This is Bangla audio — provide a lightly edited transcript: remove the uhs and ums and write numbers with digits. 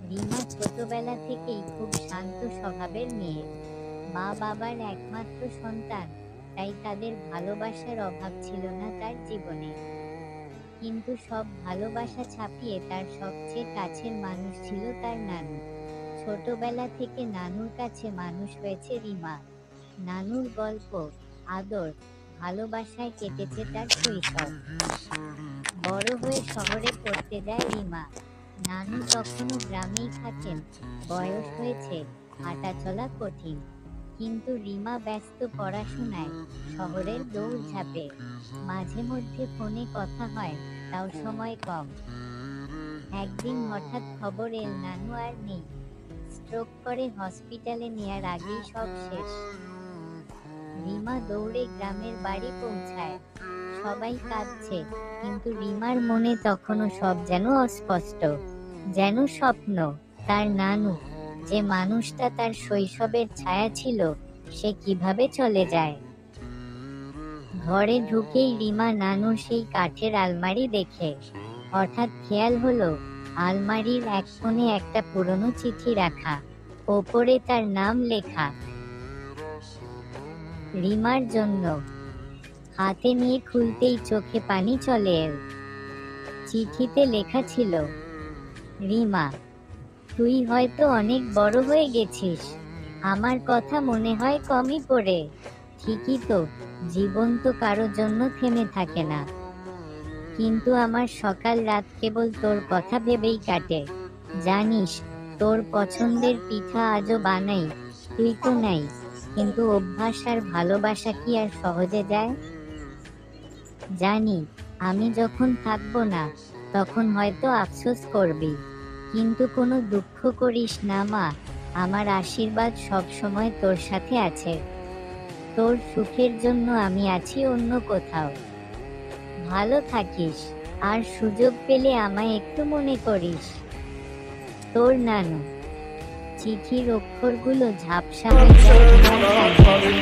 রিমা ছোটবেলা থেকেই খুব শান্ত স্বভাবের মেয়ে। মা বাবার একমাত্র সন্তান, তাই তাদের ভালোবাসার অভাব ছিল না তার জীবনে। কিন্তু সব ভালোবাসা ছাপিয়ে তার সবচেয়ে কাছের মানুষ ছিল তার নানু। ছোটবেলা থেকে নানুর কাছে মানুষ হয়েছে রিমা। নানুর গল্প, আদর, ভালোবাসায় কেটেছে তার শৈশব। বড় হয়ে শহরে পড়তে যায় রিমা। নানু তখনও গ্রামেই থাকেন। বয়স হয়েছে, হাঁটাচলা কঠিন। কিন্তু রিমা ব্যস্ত পড়াশোনায়, শহরের দৌড়ঝাঁপে। মাঝে মধ্যে ফোনে কথা হয়, তাও সময় কম। একদিন হঠাৎ খবর এল নানু আর নেই। স্ট্রোক করে হসপিটালে নেয়ার আগেই সব শেষ। রিমা দৌড়ে গ্রামের বাড়ি পৌঁছায়। সবাই কাঁদছে, কিন্তু রিমার মনে তখনও সব যেন অস্পষ্ট, যেন স্বপ্ন। তার নানু, যে মানুষটা তার শৈশবের ছায়া ছিল, সে কিভাবে চলে যায়। ঘরে ঢুকেই রিমা নানুর সেই কাঠের আলমারি দেখে। হঠাৎ খেয়াল হলো, আলমারির এক কোণে একটা পুরনো চিঠি রাখা, ওপরে তার নাম লেখা, রিমার জন্য। হাতে নিয়ে খুলতেই চোখে পানি চলে এল। চিঠিতে লেখা ছিল, রিমা, তুই হয়তো অনেক বড় হয়ে গেছিস। আমার কথা মনে হয় কমই পড়ে। ঠিকই তো, জীবন তো কারো জন্য থেমে থাকে না। কিন্তু আমার সকাল রাত কেবল তোর কথা ভেবেই কাটে। জানিস, তোর পছন্দের পিঠা আজও বানাই। তুই তো নাই, কিন্তু অভ্যাস আর ভালোবাসা কি আর সহজে যায়? জানি, আমি যখন থাকবো না, তখন হয়তো আফসোস করবি। কিন্তু কোনো দুঃখ করিস না মা, আমার আশীর্বাদ সব সময় তোর সাথে আছে। তোর সুখের জন্য আমি আছি অন্য কোথাও। ভালো থাকিস, আর সুযোগ পেলে আমায় একটু মনে করিস। তোর নানু। চিঠির অক্ষরগুলো ঝাপসা হয়ে যায় রিমার কানে।